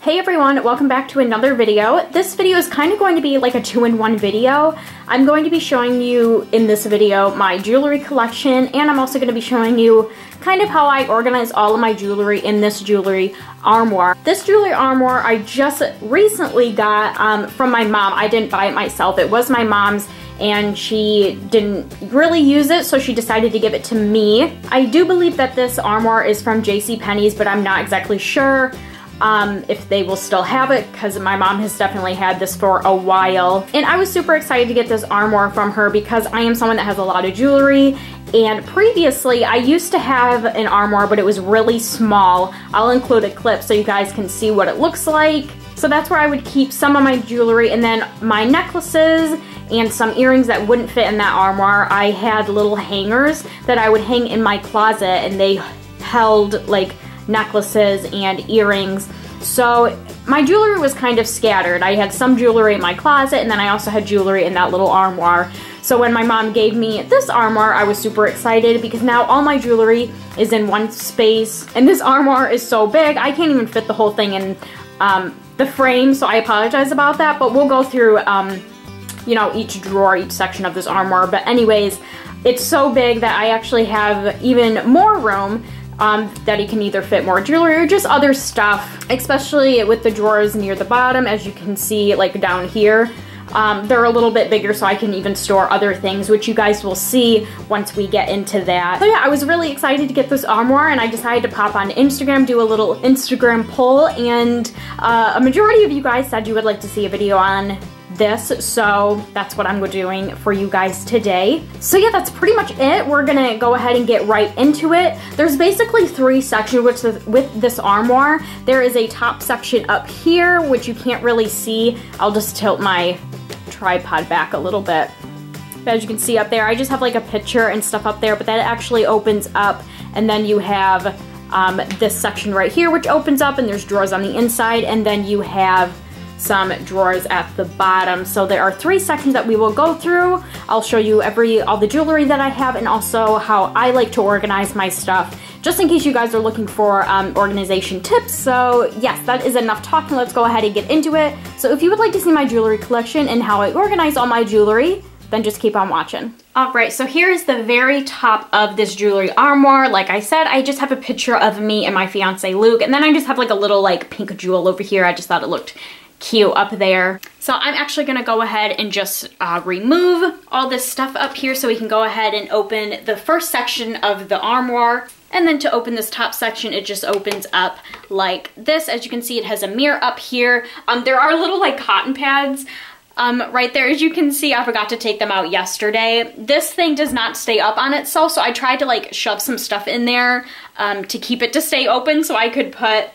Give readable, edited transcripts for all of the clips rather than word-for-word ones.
Hey everyone, welcome back to another video. This video is kind of going to be like a two-in-one video. I'm going to be showing you in this video my jewelry collection, and I'm also going to be showing you kind of how I organize all of my jewelry in this jewelry armoire. This jewelry armoire I just recently got from my mom. I didn't buy it myself. It was my mom's and she didn't really use it, so she decided to give it to me. I do believe that this armoire is from JCPenney's, but I'm not exactly sure if they will still have it, because my mom has definitely had this for a while. And I was super excited to get this armoire from her because I am someone that has a lot of jewelry, and previously I used to have an armoire, but it was really small. I'll include a clip so you guys can see what it looks like. So that's where I would keep some of my jewelry, and then my necklaces and some earrings that wouldn't fit in that armoire. I had little hangers that I would hang in my closet, and they held like necklaces and earrings. So my jewelry was kind of scattered. I had some jewelry in my closet, and then I also had jewelry in that little armoire. So when my mom gave me this armoire, I was super excited because now all my jewelry is in one space. And this armoire is so big, I can't even fit the whole thing in the frame, so I apologize about that. But we'll go through you know, each drawer, each section of this armoire. But anyways, it's so big that I actually have even more room that it can either fit more jewelry or just other stuff, especially with the drawers near the bottom. As you can see, like down here, they're a little bit bigger, so I can even store other things, which you guys will see once we get into that. So yeah, I was really excited to get this armoire, and I decided to pop on Instagram, do a little Instagram poll, and a majority of you guys said you would like to see a video on this, so that's what I'm doing for you guys today. So yeah, that's pretty much it. We're gonna go ahead and get right into it. There's basically three sections with this armoire. There is a top section up here, which you can't really see. I'll just tilt my tripod back a little bit. But as you can see up there, I just have like a picture and stuff up there, but that actually opens up, and then you have this section right here, which opens up, and there's drawers on the inside, and then you have some drawers at the bottom. So there are three sections that we will go through. I'll show you all the jewelry that I have, and also how I like to organize my stuff, just in case you guys are looking for organization tips. So yes, that is enough talking. Let's go ahead and get into it. So if you would like to see my jewelry collection and how I organize all my jewelry, then just keep on watching. Alright, so here is the very top of this jewelry armoire. Like I said, I just have a picture of me and my fiance Luke, and then I just have like a little like pink jewel over here. I just thought it looked cute up there. So I'm actually gonna go ahead and just remove all this stuff up here so we can go ahead and open the first section of the armoire. And then to open this top section, it just opens up like this. As you can see, it has a mirror up here. There are little like cotton pads right there. As you can see, I forgot to take them out yesterday. This thing does not stay up on itself, so I tried to like shove some stuff in there to keep it to stay open so I could put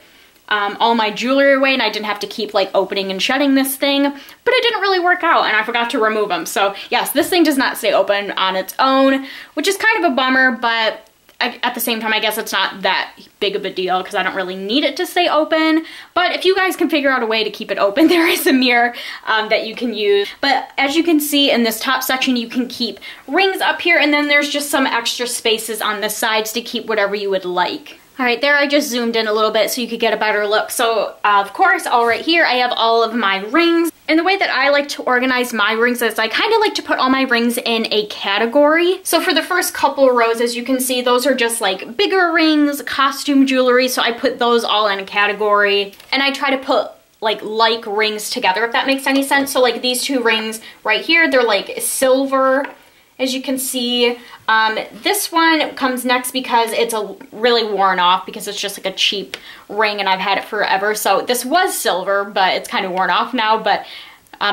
all my jewelry away, and I didn't have to keep like opening and shutting this thing, but it didn't really work out, and I forgot to remove them. So yes, this thing does not stay open on its own, which is kind of a bummer, but at the same time, I guess it's not that big of a deal because I don't really need it to stay open. But if you guys can figure out a way to keep it open, there is a mirror that you can use. But as you can see in this top section, you can keep rings up here, and then there's just some extra spaces on the sides to keep whatever you would like. Alright, there I just zoomed in a little bit so you could get a better look. So, of course, all right here I have all of my rings. And the way that I like to organize my rings is I kind of like to put all my rings in a category. So for the first couple rows, as you can see, those are just like bigger rings, costume jewelry, so I put those all in a category. And I try to put like rings together, if that makes any sense. So like these two rings right here, they're like silver. As you can see, this one comes next because it's really worn off, because it's just like a cheap ring and I've had it forever. So this was silver, but it's kind of worn off now, but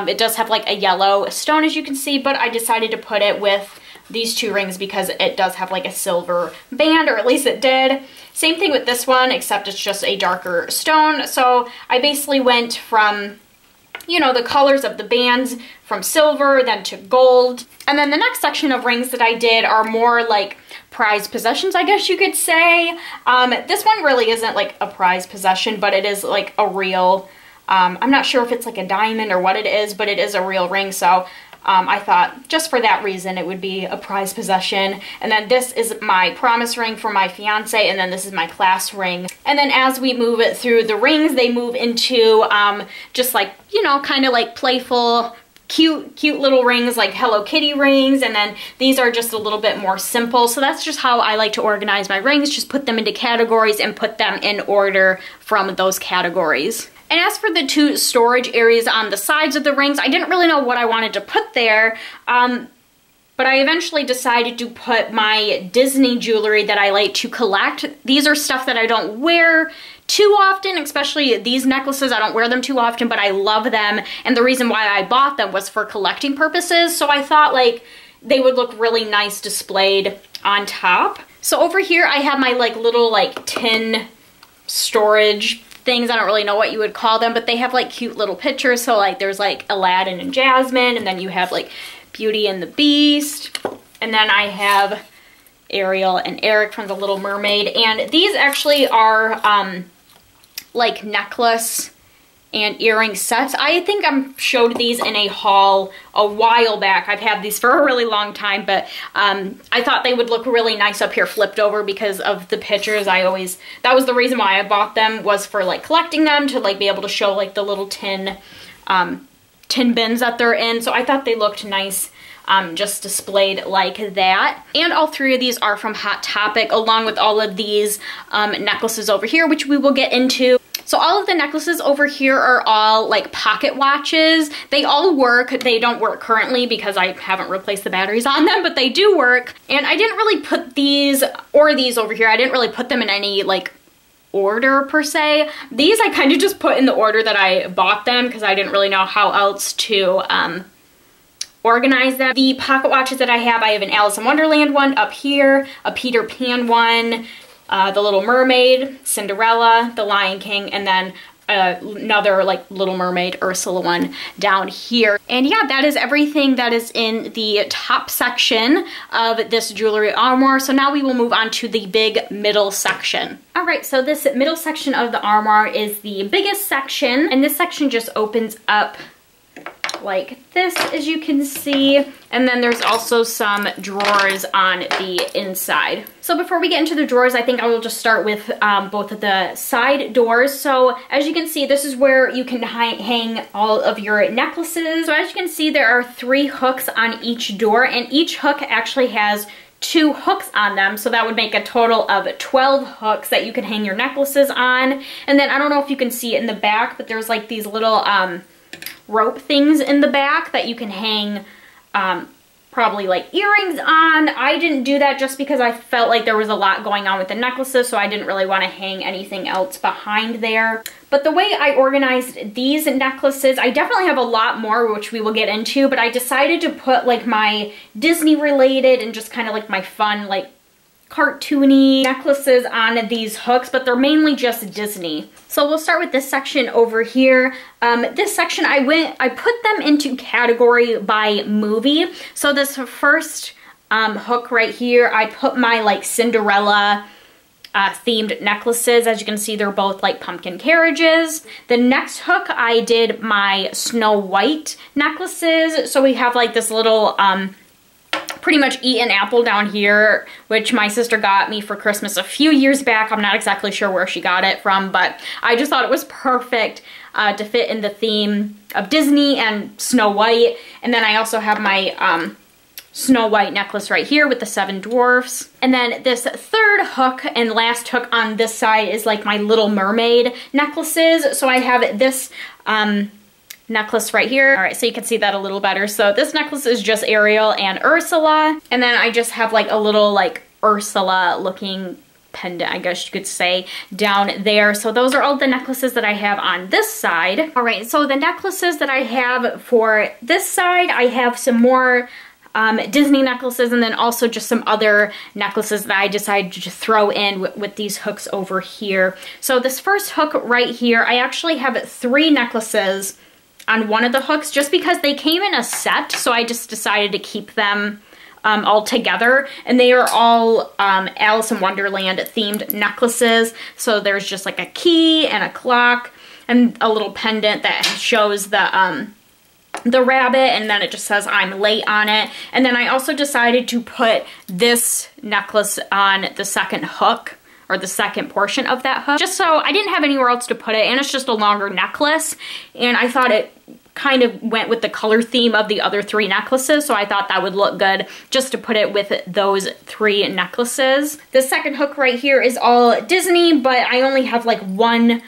it does have like a yellow stone, as you can see, but I decided to put it with these two rings because it does have like a silver band, or at least it did. Same thing with this one, except it's just a darker stone. So I basically went from, you know, the colors of the bands from silver, then to gold. And then the next section of rings that I did are more like prized possessions, I guess you could say. This one really isn't like a prized possession, but it is like a real, I'm not sure if it's like a diamond or what it is, but it is a real ring. So I thought just for that reason it would be a prized possession. And then this is my promise ring for my fiance, and then this is my class ring. And then as we move it through the rings, they move into just like, you know, kind of like playful, cute little rings, like Hello Kitty rings, and then these are just a little bit more simple. So that's just how I like to organize my rings, just put them into categories and put them in order from those categories. And as for the two storage areas on the sides of the rings, I didn't really know what I wanted to put there, but I eventually decided to put my Disney jewelry that I like to collect. These are stuff that I don't wear too often, especially these necklaces. I don't wear them too often, but I love them. And the reason why I bought them was for collecting purposes. So I thought like they would look really nice displayed on top. So over here I have my like little like tin storage things. I don't really know what you would call them, but they have like cute little pictures. So like there's like Aladdin and Jasmine, and then you have like Beauty and the Beast. And then I have Ariel and Eric from The Little Mermaid. And these actually are like necklace and earring sets. I think I showed these in a haul a while back. I've had these for a really long time, but I thought they would look really nice up here flipped over because of the pictures. That was the reason why I bought them, was for like collecting them, to like be able to show like the little tin bins that they're in. So I thought they looked nice just displayed like that. And all three of these are from Hot Topic, along with all of these necklaces over here, which we will get into. So all of the necklaces over here are all like pocket watches. They all work. They don't work currently because I haven't replaced the batteries on them, but they do work. And I didn't really put these or these over here. I didn't really put them in any like order per se. These I kind of just put in the order that I bought them because I didn't really know how else to organize them. The pocket watches that I have an Alice in Wonderland one up here, a Peter Pan one, The Little Mermaid, Cinderella, The Lion King, and then another like Little Mermaid, Ursula one down here. And yeah, that is everything that is in the top section of this jewelry armoire. So now we will move on to the big middle section. All right, so this middle section of the armoire is the biggest section, and this section just opens up like this, as you can see, and then there's also some drawers on the inside. So before we get into the drawers, I think I will just start with both of the side doors. So as you can see, this is where you can hang all of your necklaces. So as you can see, there are 3 hooks on each door, and each hook actually has 2 hooks on them, so that would make a total of 12 hooks that you can hang your necklaces on. And then I don't know if you can see it in the back, but there's like these little rope things in the back that you can hang probably like earrings on. I didn't do that just because I felt like there was a lot going on with the necklaces, so I didn't really want to hang anything else behind there. But the way I organized these necklaces, I definitely have a lot more, which we will get into, but I decided to put like my Disney related and just kind of like my fun like cartoony necklaces on these hooks, but they're mainly just Disney. So we'll start with this section over here. This section I put them into category by movie. So this first hook right here, I put my like Cinderella themed necklaces. As you can see, they're both like pumpkin carriages. The next hook, I did my Snow White necklaces. So we have like this little pretty much eat an apple down here, which my sister got me for Christmas a few years back. I'm not exactly sure where she got it from, but I just thought it was perfect to fit in the theme of Disney and Snow White. And then I also have my Snow White necklace right here with the 7 dwarfs. And then this third hook and last hook on this side is like my Little Mermaid necklaces. So I have this necklace right here. All right, so you can see that a little better. So this necklace is just Ariel and Ursula, and then I just have like a little like Ursula looking pendant, I guess you could say, down there. So those are all the necklaces that I have on this side. All right, so the necklaces that I have for this side, I have some more Disney necklaces, and then also just some other necklaces that I decided to throw in with these hooks over here. So this first hook right here, I actually have 3 necklaces on one of the hooks just because they came in a set, so I just decided to keep them all together, and they are all Alice in Wonderland themed necklaces. So there's just like a key and a clock and a little pendant that shows the the rabbit, and then it just says I'm late on it. And then I also decided to put this necklace on the second hook, or the second portion of that hook, just so I didn't have anywhere else to put it, and it's just a longer necklace, and I thought it kind of went with the color theme of the other 3 necklaces, so I thought that would look good just to put it with those 3 necklaces. The second hook right here is all Disney, but I only have like 1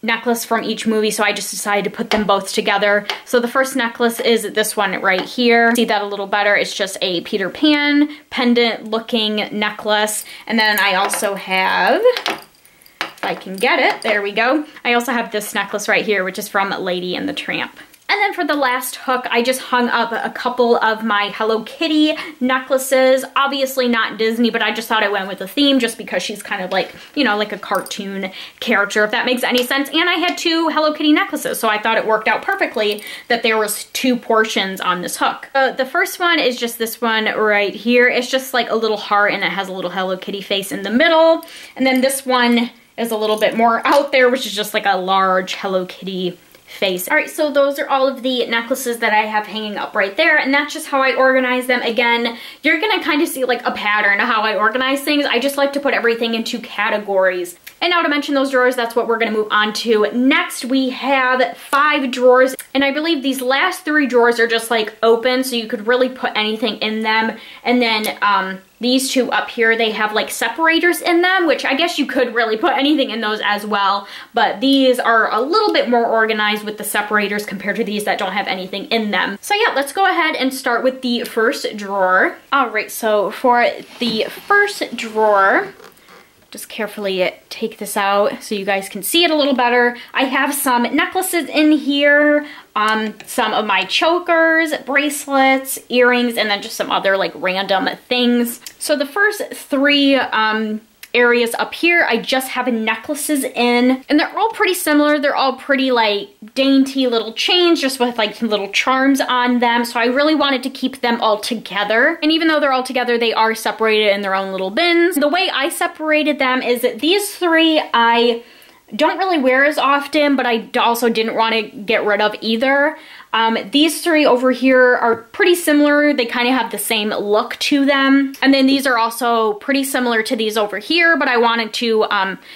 necklace from each movie, so I just decided to put them both together. So the first necklace is this one right here. See that a little better? It's just a Peter Pan pendant looking necklace. And then I also have, if I can get it, there we go. I also have this necklace right here, which is from Lady and the Tramp. And then for the last hook, I just hung up a couple of my Hello Kitty necklaces. Obviously not Disney, but I just thought I went with the theme just because she's kind of like, you know, like a cartoon character, if that makes any sense. And I had 2 Hello Kitty necklaces, so I thought it worked out perfectly that there was 2 portions on this hook. The first one is just this one right here. It's just like a little heart, and it has a little Hello Kitty face in the middle. And then this one is a little bit more out there, which is just like a large Hello Kitty face. All right, so those are all of the necklaces that I have hanging up right there, and that's just how I organize them. Again, you're gonna kind of see like a pattern of how I organize things. I just like to put everything into categories. And now to mention those drawers, that's what we're gonna move on to. Next, we have 5 drawers, and I believe these last 3 drawers are just like open, so you could really put anything in them. And then these 2 up here, they have like separators in them, which I guess you could really put anything in those as well, but these are a little bit more organized with the separators compared to these that don't have anything in them. So yeah, let's go ahead and start with the first drawer. All right, so for the first drawer, just carefully take this out so you guys can see it a little better. I have some necklaces in here, some of my chokers, bracelets, earrings, and then just some other like random things. So the first 3 areas up here, I just have necklaces in, and they're all pretty similar. They're all pretty like dainty little chains just with like little charms on them, so I really wanted to keep them all together. And even though they're all together, they are separated in their own little bins. The way I separated them is that these 3 I don't really wear as often, but I also didn't want to get rid of either. These 3 over here are pretty similar. They kind of have the same look to them. And then these are also pretty similar to these over here, but I wanted to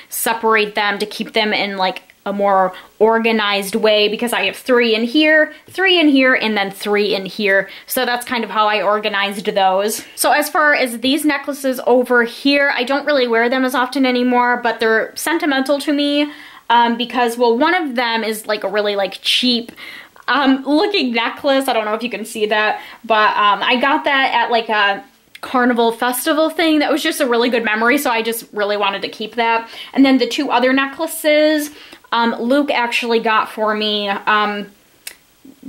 separate them to keep them in like a more organized way, because I have 3 in here, 3 in here, and then 3 in here. So that's kind of how I organized those. So as far as these necklaces over here, I don't really wear them as often anymore, but they're sentimental to me because, well, one of them is like a really like cheap looking necklace. I don't know if you can see that, but I got that at like a carnival festival thing. That was just a really good memory, so I just really wanted to keep that. And then the 2 other necklaces, Luke actually got for me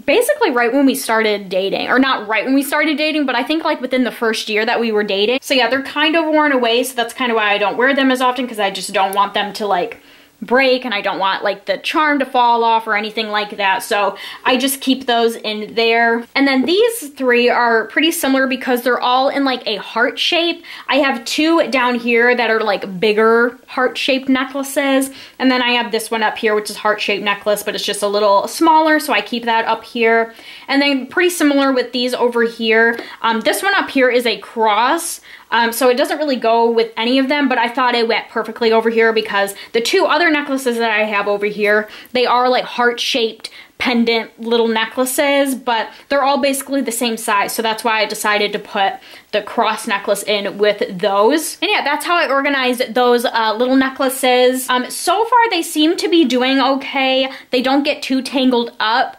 basically right when we started dating, or not right when we started dating, but I think like within the first year that we were dating. So yeah, they're kind of worn away, so that's kind of why I don't wear them as often, because I just don't want them to like break, and I don't want like the charm to fall off or anything like that, so I just keep those in there. And then these 3 are pretty similar because they're all in like a heart shape. I have 2 down here that are like bigger heart-shaped necklaces, and then I have this one up here which is heart-shaped necklace, but it's just a little smaller, so I keep that up here. And then pretty similar with these over here. This one up here is a cross, so it doesn't really go with any of them, but I thought it went perfectly over here because the 2 other necklaces that I have over here, they are like heart-shaped pendant little necklaces, but they're all basically the same size, so that's why I decided to put the cross necklace in with those. And yeah, that's how I organized those little necklaces. So far they seem to be doing okay. They don't get too tangled up,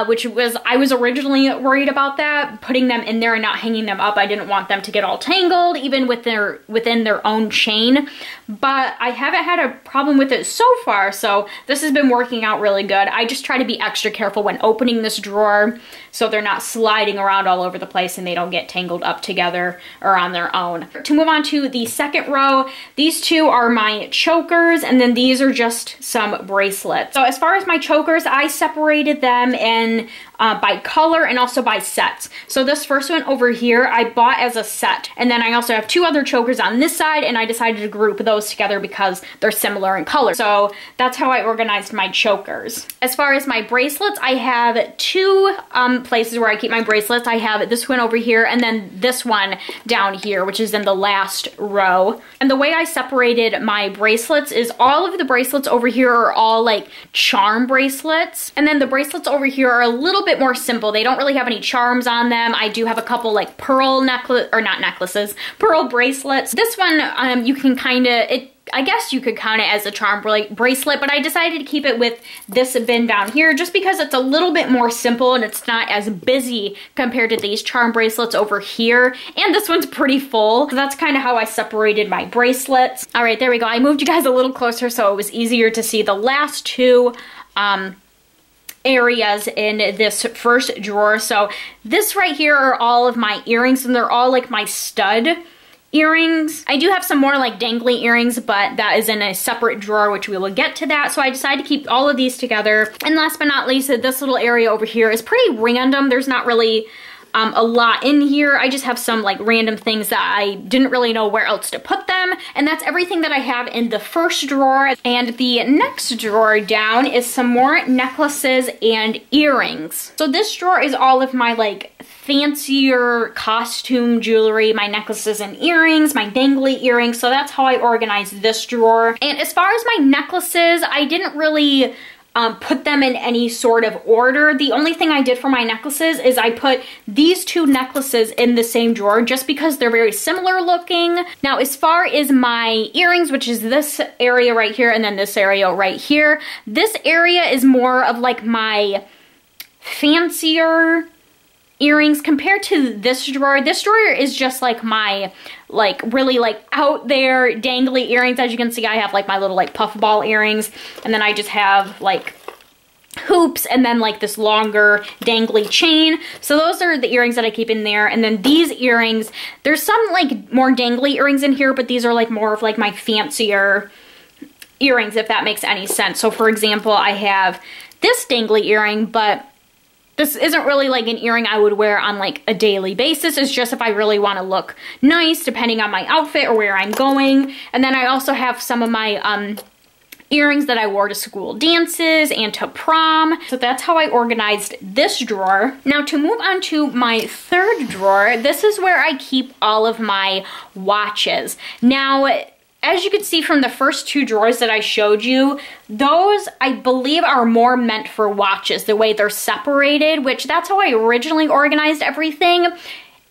which was, I was originally worried about that, putting them in there and not hanging them up. I didn't want them to get all tangled, even with within their own chain, but I haven't had a problem with it so far, so this has been working out really good. I just try to be extra careful when opening this drawer so they're not sliding around all over the place and they don't get tangled up together or on their own. To move on to the second row, these 2 are my chokers, and then these are just some bracelets. So as far as my chokers, I separated them in by color and also by sets. So this first one over here, I bought as a set. And then I also have 2 other chokers on this side, and I decided to group those together because they're similar in color. So that's how I organized my chokers. As far as my bracelets, bracelets, I have two places where I keep my bracelets. I have this one over here and then this one down here, which is in the last row. And the way I separated my bracelets is all of the bracelets over here are all like charm bracelets. And then the bracelets over here are a little bit more simple. They don't really have any charms on them. I do have a couple like pearl pearl bracelets. This one, you can kind of, I guess you could count it as a charm bracelet, but I decided to keep it with this bin down here just because it's a little bit more simple and it's not as busy compared to these charm bracelets over here. And this one's pretty full. So that's kind of how I separated my bracelets. All right, there we go. I moved you guys a little closer so it was easier to see the last two areas in this first drawer. So this right here are all of my earrings and they're all like my stud earrings. I do have some more like dangly earrings, but that is in a separate drawer, which we will get to that. So I decided to keep all of these together. And last but not least, this little area over here is pretty random. There's not really a lot in here. I just have some like random things that I didn't really know where else to put them. And that's everything that I have in the first drawer. And the next drawer down is some more necklaces and earrings. So this drawer is all of my like fancier costume jewelry, my necklaces and earrings, my dangly earrings. So that's how I organized this drawer. And as far as my necklaces, I didn't really put them in any sort of order. The only thing I did for my necklaces is I put these two necklaces in the same drawer just because they're very similar looking. Now, as far as my earrings, which is this area right here and then this area right here, this area is more of like my fancier earrings compared to this drawer. This drawer is just like my like really like out there dangly earrings. As you can see, I have like my little like puffball earrings, and then I just have like hoops and then like this longer dangly chain. So those are the earrings that I keep in there. And then these earrings, there's some like more dangly earrings in here, but these are like more of like my fancier earrings, if that makes any sense. So for example, I have this dangly earring, but this isn't really like an earring I would wear on like a daily basis. It's just if I really want to look nice depending on my outfit or where I'm going. And then I also have some of my earrings that I wore to school dances and to prom. So that's how I organized this drawer. Now to move on to my third drawer, this is where I keep all of my watches. Now, as you can see from the first two drawers that I showed you, those I believe are more meant for watches, the way they're separated, which that's how I originally organized everything.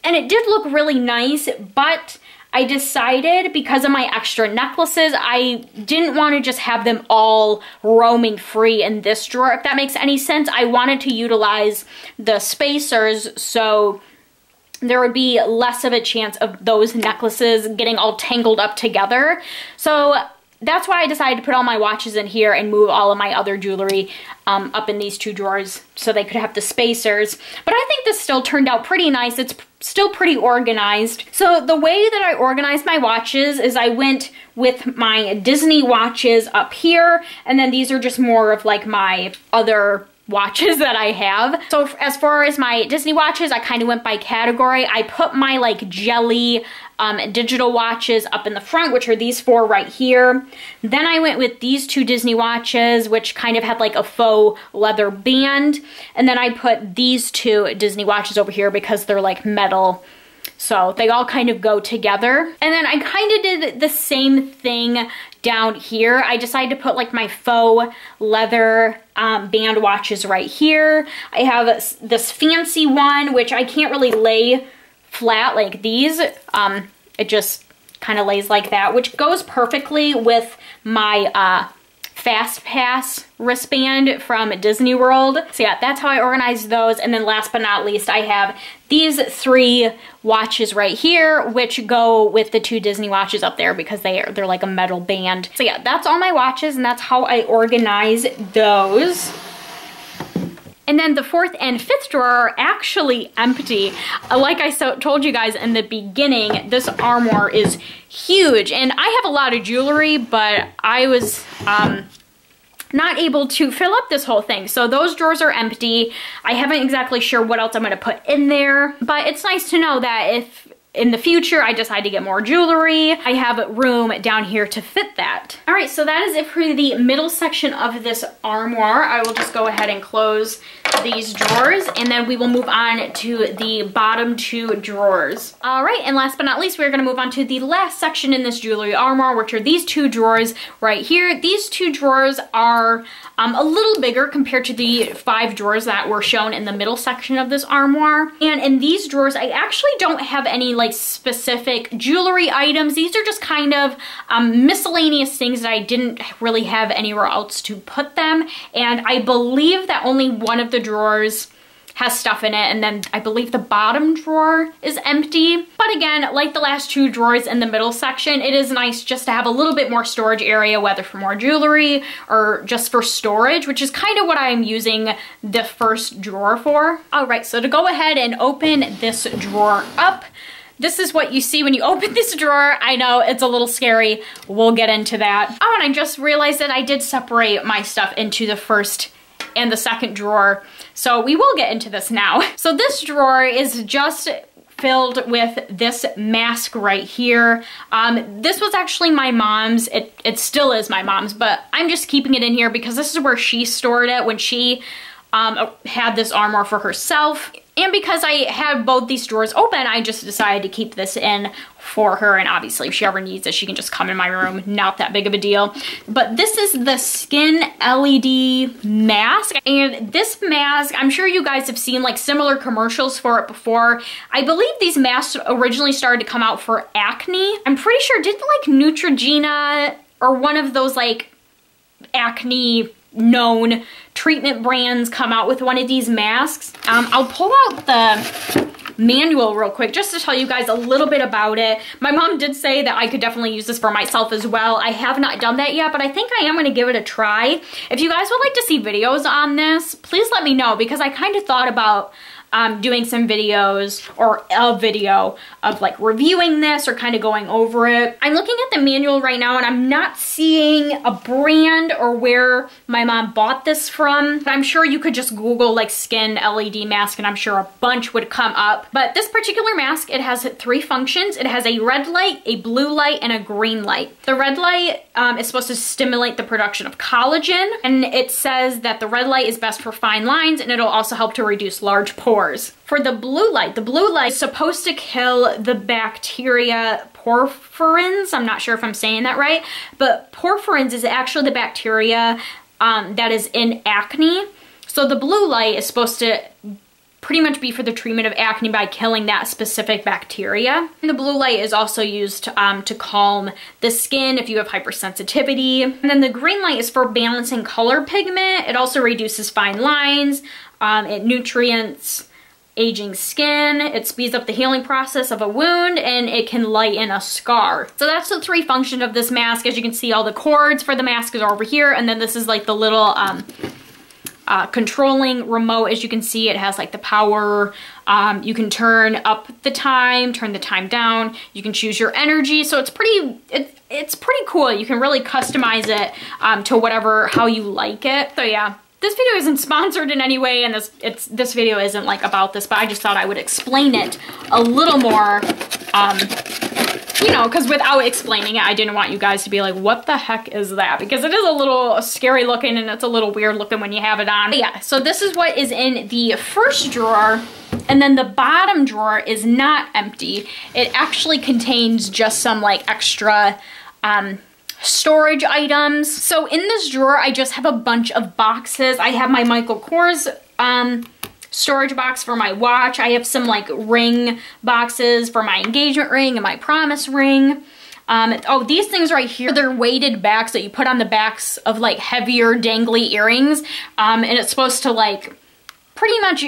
And it did look really nice, but I decided because of my extra necklaces, I didn't want to just have them all roaming free in this drawer, if that makes any sense. I wanted to utilize the spacers so there would be less of a chance of those necklaces getting all tangled up together. So that's why I decided to put all my watches in here and move all of my other jewelry up in these two drawers so they could have the spacers. But I think this still turned out pretty nice. It's still pretty organized. So the way that I organized my watches is I went with my Disney watches up here, and then these are just more of like my other watches that I have. So as far as my Disney watches, I kind of went by category. I put my like jelly digital watches up in the front, which are these four right here. Then I went with these two Disney watches, which kind of had like a faux leather band. And then I put these two Disney watches over here because they're like metal. So they all kind of go together. And then I kind of did the same thing down here. I decided to put like my faux leather band watches right here. I have this fancy one, which I can't really lay flat like these. It just kind of lays like that, which goes perfectly with my Fast Pass wristband from Disney World. So yeah, that's how I organized those. And then last but not least, I have these three watches right here, which go with the two Disney watches up there because they're like a metal band. So yeah, that's all my watches and that's how I organize those. And then the fourth and fifth drawer are actually empty. Like I told you guys in the beginning, this armoire is huge. And I have a lot of jewelry, but I was not able to fill up this whole thing. So those drawers are empty. I haven't exactly sure what else I'm gonna put in there. But it's nice to know that if in the future I decide to get more jewelry, I have room down here to fit that. All right, so that is it for the middle section of this armoire. I will just go ahead and close these drawers, and then we will move on to the bottom two drawers. All right, and last but not least, we're gonna move on to the last section in this jewelry armoire, which are these two drawers right here. These two drawers are a little bigger compared to the 5 drawers that were shown in the middle section of this armoire. And in these drawers, I actually don't have any like specific jewelry items. These are just kind of miscellaneous things that I didn't really have anywhere else to put them. And I believe that only one of the drawers has stuff in it, and then I believe the bottom drawer is empty. But again, like the last 2 drawers in the middle section, it is nice just to have a little bit more storage area, whether for more jewelry or just for storage, which is kind of what I'm using the first drawer for. All right, so to go ahead and open this drawer up, this is what you see when you open this drawer. I know it's a little scary. We'll get into that. Oh, and I just realized that I did separate my stuff into the first and the second drawer. So we will get into this now. So this drawer is just filled with this mask right here. This was actually my mom's. It still is my mom's, but I'm just keeping it in here because this is where she stored it when she had this armoire for herself. And because I had both these drawers open, I just decided to keep this in for her. And obviously, if she ever needs it, she can just come in my room. Not that big of a deal. But this is the Skin LED mask. And this mask, I'm sure you guys have seen like similar commercials for it before. I believe these masks originally started to come out for acne. I'm pretty sure, didn't like Neutrogena or one of those like acne known treatment brands come out with one of these masks? I'll pull out the manual real quick just to tell you guys a little bit about it. My mom did say that I could definitely use this for myself as well. I have not done that yet, but I think I am going to give it a try. If you guys would like to see videos on this, please let me know, because I kind of thought about doing some videos or a video of like reviewing this or kind of going over it. I'm looking at the manual right now and I'm not seeing a brand or where my mom bought this from. But I'm sure you could just Google like Skin LED mask and I'm sure a bunch would come up. But this particular mask, it has 3 functions. It has a red light, a blue light, and a green light. The red light is supposed to stimulate the production of collagen, and it says that the red light is best for fine lines and it'll also help to reduce large pores. For the blue light is supposed to kill the bacteria porphyrins. I'm not sure if I'm saying that right, but porphyrins is actually the bacteria that is in acne. So the blue light is supposed to pretty much be for the treatment of acne by killing that specific bacteria. And the blue light is also used to calm the skin if you have hypersensitivity. And then the green light is for balancing color pigment. It also reduces fine lines. It nutrients aging skin, it speeds up the healing process of a wound, and it can lighten a scar. So that's the 3 functions of this mask. As you can see, all the cords for the mask are over here, and then this is like the little controlling remote. As you can see, it has like the power. You can turn up the time, turn the time down. You can choose your energy. So it's pretty cool. You can really customize it to how you like it. So yeah. This video isn't sponsored in any way, and this video isn't like about this, but I just thought I would explain it a little more, you know, because without explaining it, I didn't want you guys to be like, what the heck is that? Because it is a little scary looking and it's a little weird looking when you have it on. But yeah, so this is what is in the first drawer, and then the bottom drawer is not empty. It actually contains just some like extra, storage items. So in this drawer, I just have a bunch of boxes. I have my Michael Kors storage box for my watch. I have some like ring boxes for my engagement ring and my promise ring. Oh, these things right here, they're weighted backs that you put on the backs of like heavier dangly earrings. And it's supposed to like pretty much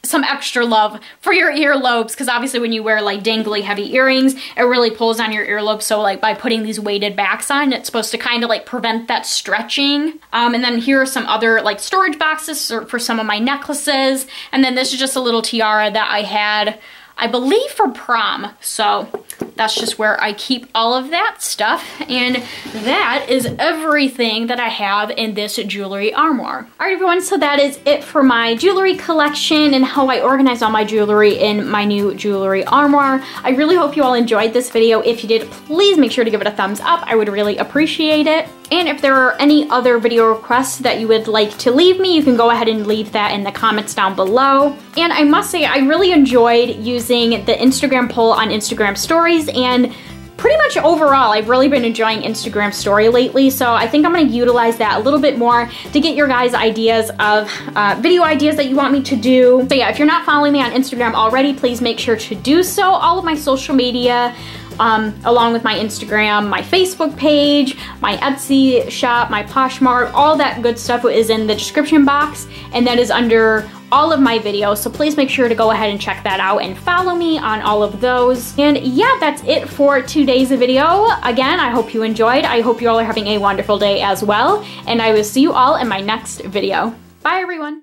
some extra love for your earlobes, because obviously when you wear like dangly heavy earrings, it really pulls on your earlobes. So like by putting these weighted backs on, it's supposed to kind of like prevent that stretching. And then here are some other like storage boxes for some of my necklaces. And then this is just a little tiara that I had I believe for prom. So that's just where I keep all of that stuff. And that is everything that I have in this jewelry armoire. All right, everyone, so that is it for my jewelry collection and how I organize all my jewelry in my new jewelry armoire. I really hope you all enjoyed this video. If you did, please make sure to give it a thumbs up. I would really appreciate it. And if there are any other video requests that you would like to leave me, you can go ahead and leave that in the comments down below. And I must say, I really enjoyed using the Instagram poll on Instagram stories, and pretty much overall, I've really been enjoying Instagram story lately, so I think I'm gonna utilize that a little bit more to get your guys' ideas of video ideas that you want me to do. So yeah, if you're not following me on Instagram already, please make sure to do so. All of my social media, along with my Instagram, my Facebook page, my Etsy shop, my Poshmark, all that good stuff is in the description box, and that is under all of my videos, so please make sure to go ahead and check that out and follow me on all of those. And yeah, that's it for today's video. Again, I hope you enjoyed. I hope you all are having a wonderful day as well, and I will see you all in my next video. Bye, everyone.